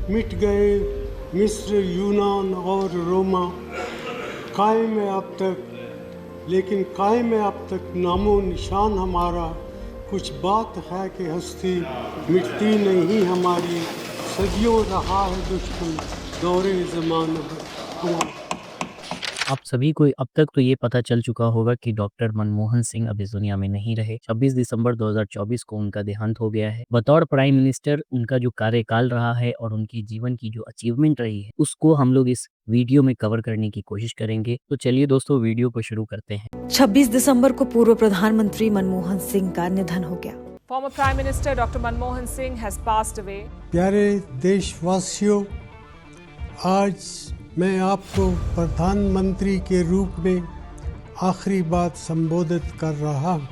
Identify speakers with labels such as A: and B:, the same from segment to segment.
A: मिट गए मिस्र, यूनान और रोमा। कायम है अब तक, लेकिन कायम है अब तक नामो निशान हमारा। कुछ बात है कि हस्ती मिटती नहीं हमारी। सदियों रहा है दुश्मन दौरे ज़माना हमारा।
B: आप सभी को अब तक तो ये पता चल चुका होगा कि डॉक्टर मनमोहन सिंह अब इस दुनिया में नहीं रहे। 26 दिसंबर 2024 को उनका देहांत हो गया है। बतौर प्राइम मिनिस्टर उनका जो कार्यकाल रहा है और उनकी जीवन की जो अचीवमेंट रही है उसको हम लोग इस वीडियो में कवर करने की कोशिश करेंगे। तो चलिए दोस्तों वीडियो को शुरू करते हैं।
C: 26 दिसंबर को पूर्व प्रधानमंत्री मनमोहन सिंह का निधन हो गया।
D: Former Prime Minister Dr. Manmohan Singh has passed away.
A: प्यारे देशवासियों, आज मैं आपको प्रधानमंत्री के रूप में आखिरी बात संबोधित कर रहा हूँ।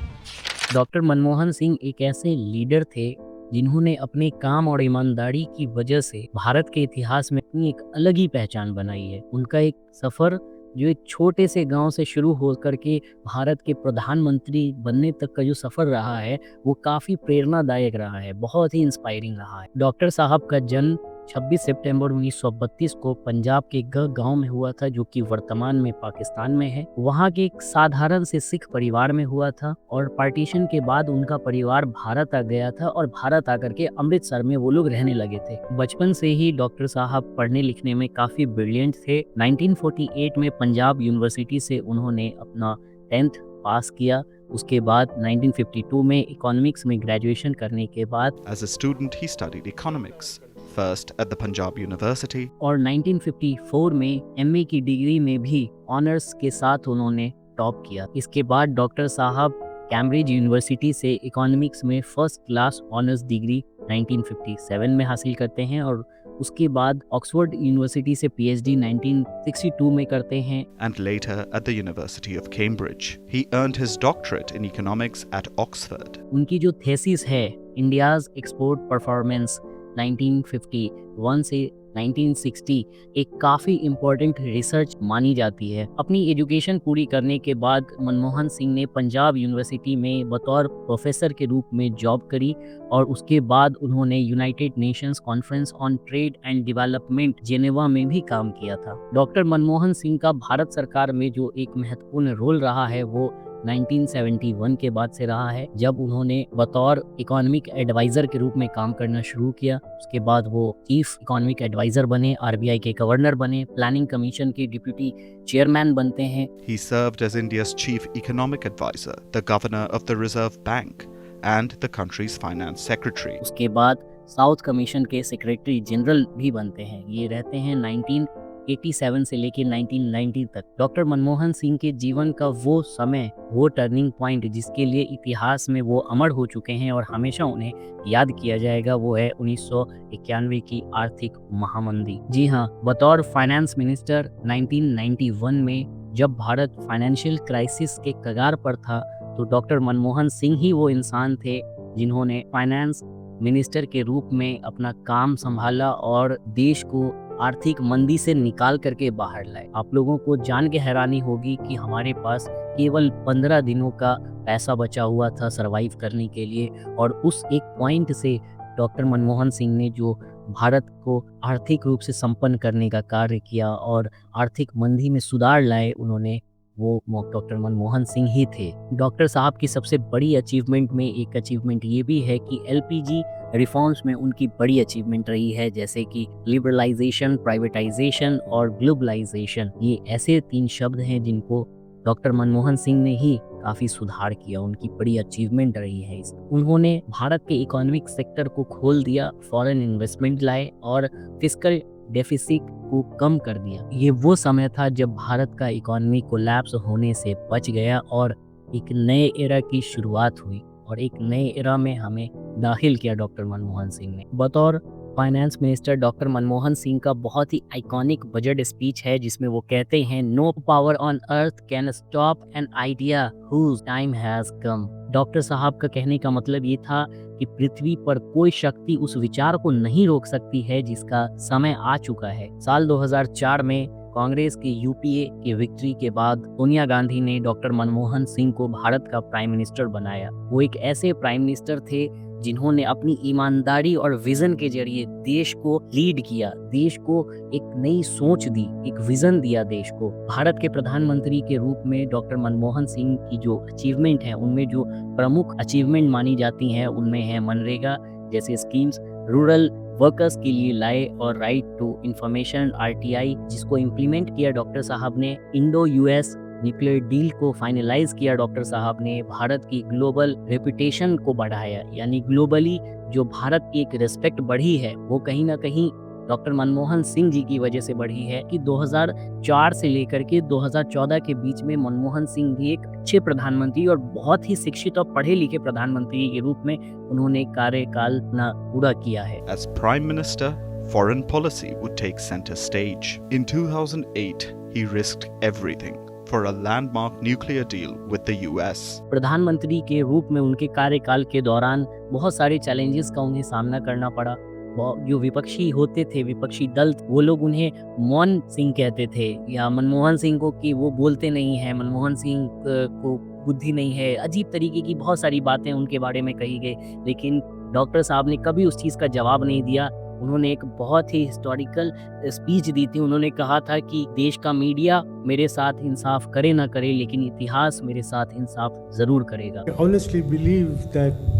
B: डॉक्टर मनमोहन सिंह एक ऐसे लीडर थे जिन्होंने अपने काम और ईमानदारी की वजह से भारत के इतिहास में अपनी एक अलग ही पहचान बनाई है। उनका एक सफ़र जो एक छोटे से गांव से शुरू होकर के भारत के प्रधानमंत्री बनने तक का जो सफ़र रहा है वो काफ़ी प्रेरणादायक रहा है, बहुत ही इंस्पायरिंग रहा है। डॉक्टर साहब का जन्म 26 सितंबर 1932 को पंजाब के गांव में हुआ था, जो कि वर्तमान में पाकिस्तान में है। वहां के एक साधारण से सिख परिवार में हुआ था और पार्टीशन के बाद उनका परिवार भारत आ गया था और भारत आकर के अमृतसर में वो लोग रहने लगे थे। बचपन से ही डॉक्टर साहब पढ़ने लिखने में काफी ब्रिलियंट थे। 1948 में पंजाब यूनिवर्सिटी से उन्होंने अपना 10th पास किया। उसके बाद 1952 में इकोनॉमिक्स में ग्रेजुएशन करने के बाद
E: As a student, he studied economics, first at the Punjab University.
B: और 1954 में एमए की डिग्री में भी ऑनर्स के साथ उन्होंने टॉप किया। इसके बाद डॉक्टर साहब कैम्ब्रिज यूनिवर्सिटी से इकोनॉमिक्स में फर्स्ट क्लास ऑनर्स डिग्री 1957 में हासिल करते हैं और उसके बाद ऑक्सफोर्ड यूनिवर्सिटी से पीएचडी 1962 में करते हैं।
E: And later at the University of Cambridge. He earned his doctorate in economics at Oxford.
B: उनकी जो थेसिस है इंडियाज एक्सपोर्ट परफॉर्मेंस 1951 से 1960 एक काफ़ी इम्पोर्टेंट रिसर्च मानी जाती है। अपनी एजुकेशन पूरी करने के बाद मनमोहन सिंह ने पंजाब यूनिवर्सिटी में बतौर प्रोफेसर के रूप में जॉब करी और उसके बाद उन्होंने United Nations conference on trade and development Geneva में भी काम किया था। डॉक्टर मनमोहन सिंह का भारत सरकार में जो एक महत्वपूर्ण रोल रहा है वो 1971 के बाद से रहा है, जब उन्होंने बतौर इकोनॉमिक एडवाइजर के रूप में काम करना शुरू किया। उसके बाद वो चीफ इकोनॉमिक एडवाइजर बने, आरबीआई के गवर्नर बने, प्लानिंग कमीशन के डिप्यूटी चेयरमैन बनते हैं।
E: He served as India's chief economic advisor, the governor of the Reserve Bank, and the country's finance secretary.
B: उसके बाद साउथ कमीशन के सेक्रेटरी जनरल भी बनते हैं। ये रहते हैं 1987 से लेकर 1990 तक। डॉक्टर मनमोहन सिंह के जीवन का वो समय, वो टर्निंग पॉइंट जिसके लिए इतिहास में वो अमर हो चुके हैं और हमेशा उन्हें याद किया जाएगा, वो है 1991 की आर्थिक महामंदी। जी हाँ, बतौर फाइनेंस मिनिस्टर 1991 में जब भारत फाइनेंशियल क्राइसिस के कगार पर था तो डॉक्टर मनमोहन सिंह ही वो इंसान थे जिन्होंने फाइनेंस मिनिस्टर के रूप में अपना काम संभाला और देश को आर्थिक मंदी से निकाल करके बाहर लाए। आप लोगों को जान के हैरानी होगी कि हमारे पास केवल 15 दिनों का पैसा बचा हुआ था सरवाइव करने के लिए और उस एक पॉइंट से डॉक्टर मनमोहन सिंह ने जो भारत को आर्थिक रूप से संपन्न करने का कार्य किया और आर्थिक मंदी में सुधार लाए, उन्होंने वो डॉक्टर मनमोहन सिंह ही थे। डॉक्टर साहब की सबसे बड़ी अचीवमेंट में एक अचीवमेंट ये भी है कि एलपीजी रिफॉर्म्स में उनकी बड़ी अचीवमेंट रही है, जैसे कि लिबरलाइजेशन, प्राइवेटाइजेशन और ग्लोबलाइजेशन। ये ऐसे 3 शब्द हैं जिनको डॉक्टर मनमोहन सिंह ने ही काफ़ी सुधार किया, उनकी बड़ी अचीवमेंट रही है इस। उन्होंने भारत के इकोनॉमिक सेक्टर को खोल दिया, फॉरेन इन्वेस्टमेंट लाए और फिस्कल डेफिसिट को कम कर दिया। ये वो समय था जब भारत का इकोनॉमी कोलैप्स होने से बच गया और एक नए एरा की शुरुआत हुई और एक नए एरा में हमें दाखिल किया डॉक्टर मनमोहन सिंह ने। बतौर finance minister doctor Manmohan Singh का बहुत ही आइकॉनिक बजट स्पीच है जिसमें वो कहते हैं, no power on earth can stop an idea whose time has come. Doctor साहब का कहने का मतलब ये था कि पृथ्वी पर कोई शक्ति उस विचार को नहीं रोक सकती है जिसका समय आ चुका है। साल 2004 में कांग्रेस के यूपीए की विक्ट्री के बाद सोनिया गांधी ने डॉक्टर मनमोहन सिंह को भारत का प्राइम मिनिस्टर बनाया। वो एक ऐसे प्राइम मिनिस्टर थे जिन्होंने अपनी ईमानदारी और विजन के जरिए देश को लीड किया, देश को एक नई सोच दी, एक विजन दिया देश को। भारत के प्रधानमंत्री के रूप में डॉक्टर मनमोहन सिंह की जो अचीवमेंट है, उनमें जो प्रमुख अचीवमेंट मानी जाती हैं उनमें है मनरेगा जैसे स्कीम्स, रूरल वर्कर्स के लिए लाए और राइट टू इंफॉर्मेशन RTI जिसको इम्प्लीमेंट किया डॉक्टर साहब ने, इंडो US न्यूक्लियर डील को फाइनलाइज किया डॉक्टर साहब ने, भारत की ग्लोबल रेपुटेशन को बढ़ाया, यानी ग्लोबली जो भारत की एक रिस्पेक्ट बढ़ी है वो कहीं ना कहीं डॉक्टर मनमोहन सिंह जी की वजह से बढ़ी है कि 2004 से लेकर के 2014 के बीच में मनमोहन सिंह भी एक अच्छे प्रधानमंत्री और बहुत ही शिक्षित और पढ़े लिखे प्रधानमंत्री के रूप में उन्होंने कार्यकाल अपना पूरा किया है।
E: As Prime Minister, foreign policy would take center stage. In 2008, he risked everything for a landmark nuclear deal with the US.
B: प्रधानमंत्री के रूप में उनके कार्यकाल के दौरान बहुत सारे चैलेंजेस का उन्हें सामना करना पड़ा। जो विपक्षी होते थे, विपक्षी दल, वो लोग उन्हें मौन सिंह कहते थे या मनमोहन सिंह को कि वो बोलते नहीं हैं, मनमोहन सिंह को बुद्धि नहीं है, अजीब तरीके की बहुत सारी बातें उनके बारे में कही गई। लेकिन डॉक्टर साहब ने कभी उस चीज़ का जवाब नहीं दिया। उन्होंने एक बहुत ही हिस्टोरिकल स्पीच दी थी। उन्होंने कहा था कि देश का मीडिया मेरे साथ इंसाफ करे ना करे, लेकिन इतिहास मेरे साथ इंसाफ ज़रूर करेगा।
A: I honestly believe that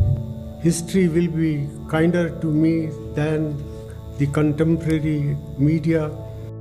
A: history will be kinder to me than the contemporary media.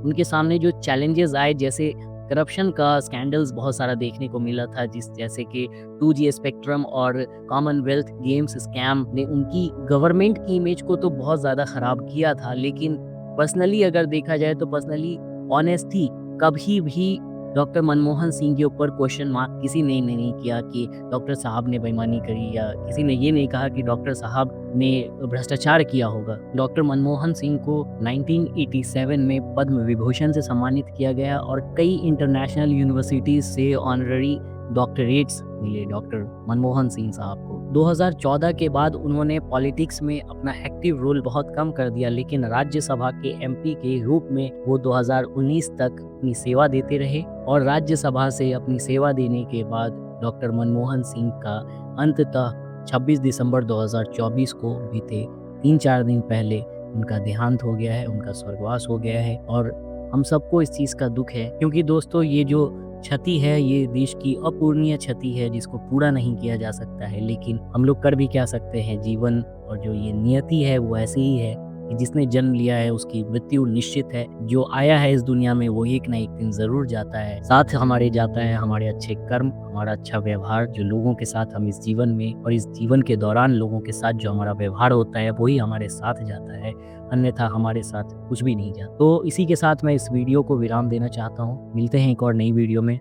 B: उनके सामने जो चैलेंजेस आए, जैसे करप्शन का स्कैंडल्स बहुत सारा देखने को मिला था, जैसे कि 2G स्पेक्ट्रम और कॉमनवेल्थ गेम्स स्कैम ने उनकी गवर्नमेंट की इमेज को तो बहुत ज़्यादा ख़राब किया था। लेकिन पर्सनली अगर देखा जाए तो पर्सनली ऑनेस्टी कभी भी डॉक्टर मनमोहन सिंह के ऊपर क्वेश्चन मार्क किसी ने नहीं किया कि डॉक्टर साहब ने बेईमानी करी, या किसी ने ये नहीं कहा कि डॉक्टर साहब ने भ्रष्टाचार किया होगा। डॉक्टर मनमोहन सिंह को 1987 में पद्म विभूषण से सम्मानित किया गया और कई इंटरनेशनल यूनिवर्सिटीज से ऑनररी डॉक्टरेट्स मिले डॉक्टर मनमोहन सिंह साहब को। 2014 के बाद उन्होंने पॉलिटिक्स में अपना एक्टिव रोल बहुत कम कर दिया, लेकिन राज्यसभा के MP के रूप में वो 2019 तक अपनी सेवा देते रहे और राज्यसभा से अपनी सेवा देने के बाद डॉक्टर मनमोहन सिंह का अंततः 26 दिसंबर 2024 को बीते 3-4 दिन पहले उनका देहांत हो गया है, उनका स्वर्गवास हो गया है। और हम सबको इस चीज़ का दुख है, क्योंकि दोस्तों ये जो क्षति है ये देश की अपूर्णीय क्षति है जिसको पूरा नहीं किया जा सकता है। लेकिन हम लोग कर भी क्या सकते हैं, जीवन और जो ये नियति है वो ऐसी ही है कि जिसने जन्म लिया है उसकी मृत्यु निश्चित है। जो आया है इस दुनिया में वो एक ना एक दिन ज़रूर जाता है। साथ हमारे जाता है हमारे अच्छे कर्म, हमारा अच्छा व्यवहार, जो लोगों के साथ हम इस जीवन में और इस जीवन के दौरान लोगों के साथ जो हमारा व्यवहार होता है वही हमारे साथ जाता है, अन्यथा हमारे साथ कुछ भी नहीं जाता। तो इसी के साथ मैं इस वीडियो को विराम देना चाहता हूँ। मिलते हैं एक और नई वीडियो में।